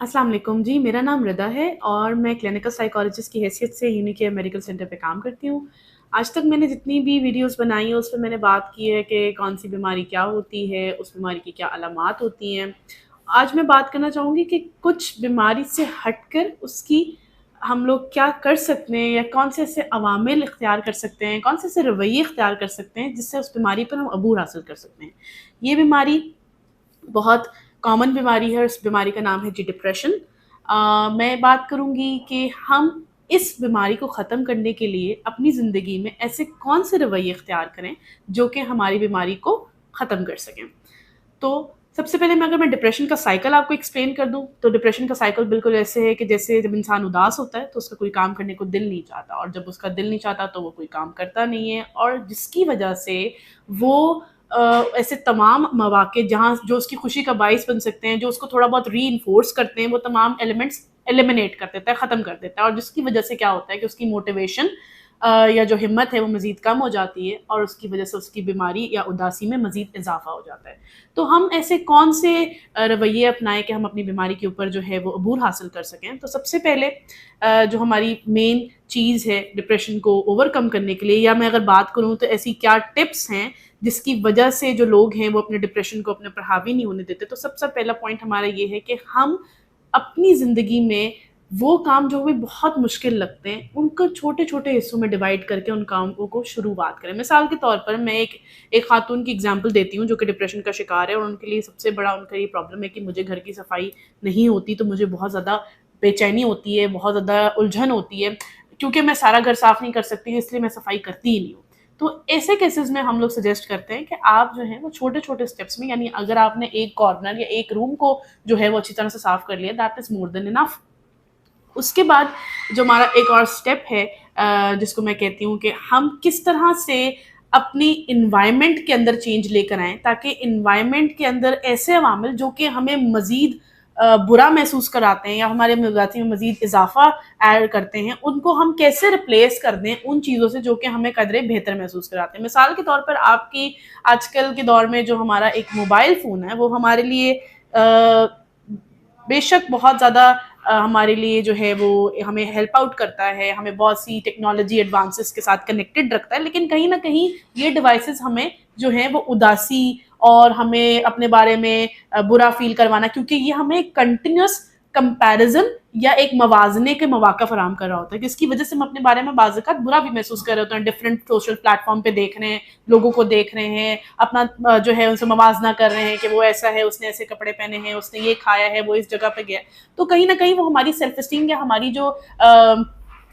अस्सलाम वालेकुम जी, मेरा नाम रिदा है और मैं क्लिनिकल साइकोलॉजिस्ट की हैसियत से यूनिकेयर मेडिकल सेंटर पे काम करती हूँ। आज तक मैंने जितनी भी वीडियोस बनाई हैं उसमें मैंने बात की है कि कौन सी बीमारी क्या होती है, उस बीमारी की क्या अलामात होती हैं। आज मैं बात करना चाहूँगी कि कुछ बीमारी से हटकर उसकी हम लोग क्या कर सकते हैं या कौन से ऐसे अवामिल इख्तियार कर सकते हैं, कौन से ऐसे रवैये इख्तियार कर सकते हैं जिससे उस बीमारी पर हम अबूर हासिल कर सकते हैं। ये बीमारी बहुत कॉमन बीमारी है और इस बीमारी का नाम है जी डिप्रेशन। मैं बात करूँगी कि हम इस बीमारी को ख़त्म करने के लिए अपनी ज़िंदगी में ऐसे कौन से रवैये इख्तियार करें जो कि हमारी बीमारी को ख़त्म कर सकें। तो सबसे पहले मैं डिप्रेशन का साइकिल आपको एक्सप्लेन कर दूं तो डिप्रेशन का साइकिल बिल्कुल ऐसे है कि जैसे जब इंसान उदास होता है तो उसका कोई काम करने को दिल नहीं चाहता, और जब उसका दिल नहीं चाहता तो वो कोई काम करता नहीं है, और जिसकी वजह से वो ऐसे तमाम मौके जहाँ जो उसकी खुशी का बाइस बन सकते हैं, जो उसको थोड़ा बहुत री इन्फोर्स करते हैं, वो तमाम एलिमेंट्स एलिमिनेट कर देता है, ख़त्म कर देता है, और जिसकी वजह से क्या होता है कि उसकी मोटिवेशन या जो हिम्मत है वो मज़ीद कम हो जाती है, और उसकी वजह से उसकी बीमारी या उदासी में मज़ीद इजाफा हो जाता है। तो हम ऐसे कौन से रवैये अपनाएं कि हम अपनी बीमारी के ऊपर जो है वो अबूर हासिल कर सकें। तो सबसे पहले जो हमारी मेन चीज़ है डिप्रेशन को ओवरकम करने के लिए, या मैं अगर बात करूँ तो ऐसी क्या टिप्स हैं जिसकी वजह से जो लोग हैं वो अपने डिप्रेशन को अपने पर हावी नहीं होने देते। तो सबसे पहला पॉइंट हमारा ये है कि हम अपनी ज़िंदगी में वो काम जो हमें बहुत मुश्किल लगते हैं उनको छोटे छोटे हिस्सों में डिवाइड करके उन कामों को शुरुआत करें। मिसाल के तौर पर मैं एक खातून की एग्जांपल देती हूँ जो कि डिप्रेशन का शिकार है, और उनके लिए सबसे बड़ा उनका ये प्रॉब्लम है कि मुझे घर की सफाई नहीं होती तो मुझे बहुत ज़्यादा बेचैनी होती है, बहुत ज़्यादा उलझन होती है, क्योंकि मैं सारा घर साफ़ नहीं कर सकती इसलिए मैं सफाई करती ही नहीं हूँ। तो ऐसे केसेस में हम लोग सजेस्ट करते हैं कि आप जो है वो छोटे छोटे स्टेप्स में, यानी अगर आपने एक कॉर्नर या एक रूम को जो है वो अच्छी तरह से साफ कर लिया, that is more than enough. उसके बाद जो हमारा एक और स्टेप है जिसको मैं कहती हूँ कि हम किस तरह से अपनी इन्वायरमेंट के अंदर चेंज लेकर आएँ, ताकि इन्वायरमेंट के अंदर ऐसे अवामिल जो कि हमें मज़ीद बुरा महसूस कराते हैं या हमारे मिजाजी में मज़ीद इजाफा ऐड करते हैं, उनको हम कैसे रिप्लेस कर दें उन चीज़ों से जो कि हमें कदरे बेहतर महसूस कराते हैं। मिसाल के तौर पर आपकी आजकल के दौर में जो हमारा एक मोबाइल फ़ोन है वो हमारे लिए बेशक बहुत ज़्यादा हमारे लिए जो है वो हमें हेल्प आउट करता है, हमें बहुत सी टेक्नोलॉजी एडवांसेस के साथ कनेक्टेड रखता है, लेकिन कहीं ना कहीं ये डिवाइसेस हमें जो है वो उदासी और हमें अपने बारे में बुरा फील करवाना, क्योंकि ये हमें कंटिन्यूस कंपैरिजन या एक मवाजने के मौका फराम कर रहा होता है, जिसकी वजह से हम अपने बारे में बाज़-औक़ात बुरा भी महसूस कर रहे होते हैं। डिफरेंट सोशल प्लेटफॉर्म पे देख रहे हैं, लोगों को देख रहे हैं, अपना जो है उनसे मवाजना कर रहे हैं कि वो ऐसा है, उसने ऐसे कपड़े पहने हैं, उसने ये खाया है, वो इस जगह पे गया है। तो कहीं ना कहीं वो हमारी सेल्फ एस्टीम या हमारी जो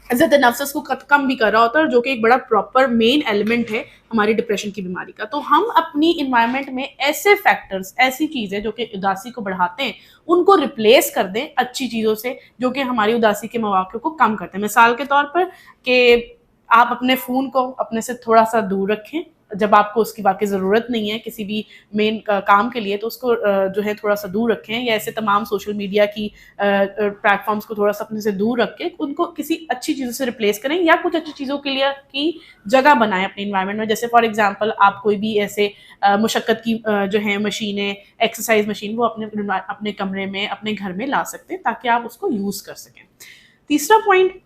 इज्जत नफ्स उसको कम भी कर रहा होता है, जो कि एक बड़ा प्रॉपर मेन एलिमेंट है हमारी डिप्रेशन की बीमारी का। तो हम अपनी इन्वायरमेंट में ऐसे फैक्टर्स, ऐसी चीज़ें जो कि उदासी को बढ़ाते हैं, उनको रिप्लेस कर दें अच्छी चीज़ों से जो कि हमारी उदासी के मौक़े को कम करते हैं। मिसाल के तौर पर कि आप अपने फ़ोन को अपने से थोड़ा सा दूर रखें, जब आपको उसकी वाकई ज़रूरत नहीं है किसी भी मेन काम के लिए, तो उसको जो है थोड़ा सा दूर रखें, या ऐसे तमाम सोशल मीडिया की प्लेटफॉर्म्स को थोड़ा सा अपने से दूर रख के उनको किसी अच्छी चीज़ों से रिप्लेस करें, या कुछ अच्छी चीज़ों के लिए की जगह बनाएं अपने इन्वायरमेंट में। जैसे फॉर एग्जांपल आप कोई भी ऐसे मुशक्क़त की जो है मशीनें, एक्सरसाइज मशीन, वो अपने कमरे में अपने घर में ला सकते हैं ताकि आप उसको यूज़ कर सकें। तीसरा पॉइंट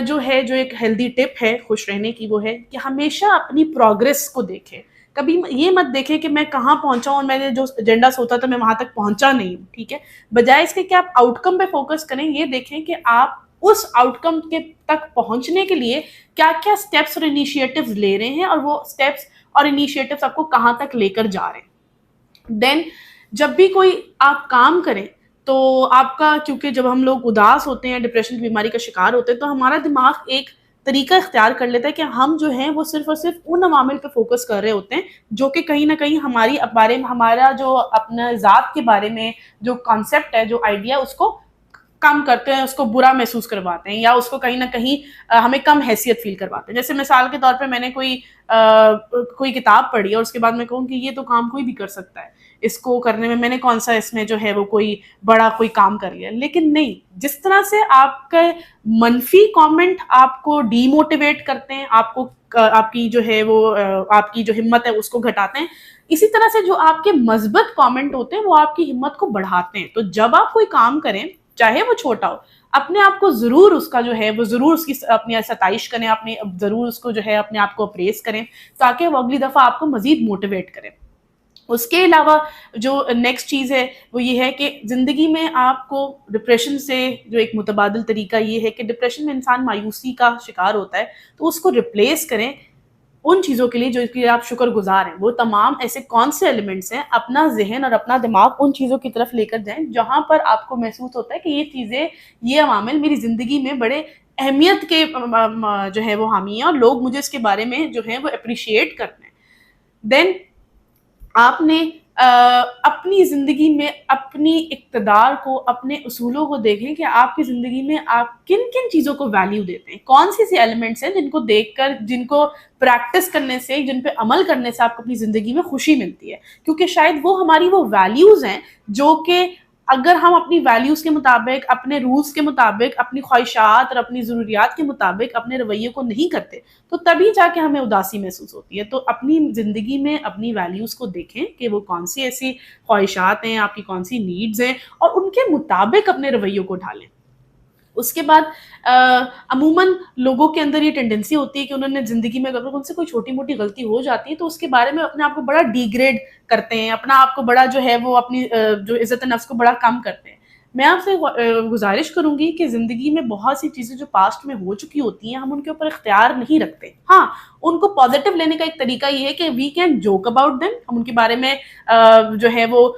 जो है, जो एक हेल्दी टिप है खुश रहने की, वो है कि हमेशा अपनी प्रोग्रेस को देखें। कभी ये मत देखें कि मैं कहाँ पहुंचा हूँ और मैंने जो एजेंडा सोचा था मैं वहां तक पहुंचा नहीं हूँ, ठीक है। बजाय इसके कि आप आउटकम पे फोकस करें, ये देखें कि आप उस आउटकम के तक पहुंचने के लिए क्या क्या स्टेप्स और इनिशिएटिव्स ले रहे हैं, और वो स्टेप्स और इनिशिएटिव्स आपको कहाँ तक लेकर जा रहे हैं। देन जब भी कोई आप काम करें तो आपका, क्योंकि जब हम लोग उदास होते हैं, डिप्रेशन की बीमारी का शिकार होते हैं, तो हमारा दिमाग एक तरीका इख्तियार कर लेता है कि हम जो हैं वो सिर्फ और सिर्फ उन अवामिल पे फोकस कर रहे होते हैं जो कि कहीं ना कहीं हमारी बारे में, हमारा जो अपना ज़ात के बारे में जो कॉन्सेप्ट है, जो आइडिया, उसको कम करते हैं, उसको बुरा महसूस करवाते हैं, या उसको कहीं ना कहीं हमें कम हैसियत फील करवाते हैं। जैसे मिसाल के तौर पे मैंने कोई किताब पढ़ी और उसके बाद मैं कहूँ कि ये तो काम कोई भी कर सकता है, इसको करने में मैंने कौन सा इसमें जो है वो कोई बड़ा कोई काम कर लिया, लेकिन नहीं। जिस तरह से आपका मनफी कमेंट आपको डीमोटिवेट करते हैं, आपको आपकी जो है वो आपकी जो हिम्मत है उसको घटाते हैं, इसी तरह से जो आपके मस्बत कमेंट होते हैं वो आपकी हिम्मत को बढ़ाते हैं। तो जब आप कोई काम करें چاہے وہ چھوٹا ہو، اپنے آپ کو ضرور اس کا جو ہے وہ ضرور اس کی اپنی ستائش کریں، اپنے ضرور اس کو جو ہے اپنے آپ کو اپریز کریں تاکہ وہ اگلی دفعہ آپ کو مزید موٹیویٹ کریں۔ اس کے علاوہ جو نیکسٹ چیز ہے وہ یہ ہے کہ زندگی میں آپ کو ڈپریشن سے جو ایک متبادل طریقہ یہ ہے کہ ڈپریشن میں انسان مایوسی کا شکار ہوتا ہے، تو اس کو ریپلیس کریں ان چیزوں کے لیے جو کہ آپ شکر گزار ہیں۔ وہ تمام ایسے کون سے ایلیمنٹس ہیں، اپنا ذہن اور اپنا دماغ ان چیزوں کی طرف لے کر جائیں جہاں پر آپ کو محسوس ہوتا ہے کہ یہ چیزیں، یہ عوامل میری زندگی میں بڑے اہمیت کے جو ہے وہ حامی ہیں اور لوگ مجھے اس کے بارے میں جو ہے وہ اپریشیٹ کرتے ہیں۔ دین آپ نے اپنی زندگی میں اپنی اقتدار کو، اپنے اصولوں کو دیکھیں کہ آپ کی زندگی میں آپ کن کن چیزوں کو ویلیو دیتے ہیں، کون سی ایسی ایلیمنٹس ہیں جن کو دیکھ کر، جن کو پریکٹس کرنے سے، جن پہ عمل کرنے سے آپ کو اپنی زندگی میں خوشی ملتی ہے، کیونکہ شاید وہ ہماری وہ ویلیوز ہیں جو کہ اگر ہم اپنی ویلیوز کے مطابق، اپنے رولز کے مطابق، اپنی خواہشات اور اپنی ضروریات کے مطابق اپنے رویے کو نہیں کرتے تو تبھی جا کے ہمیں اداسی محسوس ہوتی ہے۔ تو اپنی زندگی میں اپنی ویلیوز کو دیکھیں کہ وہ کون سی ایسی خواہشات ہیں، آپ کی کون سی نیڈز ہیں، اور ان کے مطابق اپنے رویوں کو ڈھالیں۔ اس کے بعد عموماً لوگوں کے اندر یہ ٹینڈنسی ہوتی ہے کہ انہوں نے زندگی میں اگر ان سے کوئی چھوٹی موٹی غلطی ہو جاتی ہے تو اس کے بارے میں اپنے آپ کو بڑا ڈی گریڈ کرتے ہیں، اپنا آپ کو بڑا جو ہے وہ اپنی جو عزت نفس کو بڑا کم کرتے ہیں۔ میں آپ سے گزارش کروں گی کہ زندگی میں بہت سی چیزیں جو پاسٹ میں ہو چکی ہوتی ہیں ہم ان کے اوپر اختیار نہیں رکھتے، ہاں ان کو پازیٹیو لینے کا ایک طریقہ یہ ہے کہ we can joke about them, ہم ان کے بارے میں جو ہے وہ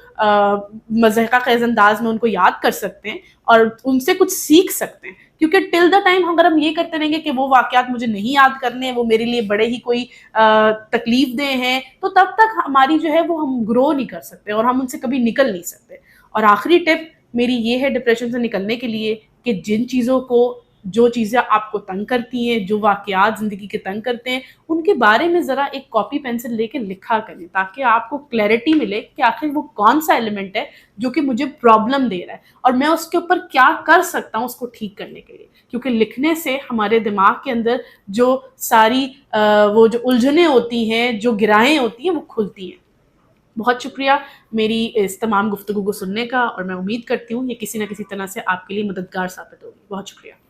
مضحکہ خیز انداز میں ان کو یاد کر سکتے ہیں اور ان سے کچھ سیکھ سکتے ہیں، کیونکہ ٹل دا ٹائم اگر ہم یہ کرتے رہیں گے کہ وہ واقعات مجھے نہیں یاد کرنے، وہ میرے لیے بڑے ہی کوئی تکلیف دہ ہیں، تو تب تک ہماری جو ہے وہ ہم گرو نہیں کر سکتے اور ہم ان سے کبھی نکل نہیں سکتے۔ اور آخری ٹپ میری یہ ہے ڈپریشن سے نکلنے کے لیے کہ جن چیزوں کو، جو چیزیں آپ کو تنگ کرتی ہیں، جو واقعات زندگی کے تنگ کرتے ہیں، ان کے بارے میں ذرا ایک کاپی پینسل لے کے لکھا کریں تاکہ آپ کو کلیئرٹی ملے کہ آخر وہ کون سا ایلیمنٹ ہے جو کہ مجھے پرابلم دے رہا ہے اور میں اس کے اوپر کیا کر سکتا ہوں اس کو ٹھیک کرنے کے لیے، کیونکہ لکھنے سے ہمارے دماغ کے اندر جو ساری وہ جو الجھنیں ہوتی ہیں، جو گرہیں ہوتی ہیں، وہ کھلتی ہیں۔ بہت شکریہ میری اس تمام گفتگو کو سننے کا، اور میں امید کرتی ہوں یہ کسی نہ کسی طرح سے آپ کے لیے مددگار ثابت ہوگی۔ بہت شکریہ۔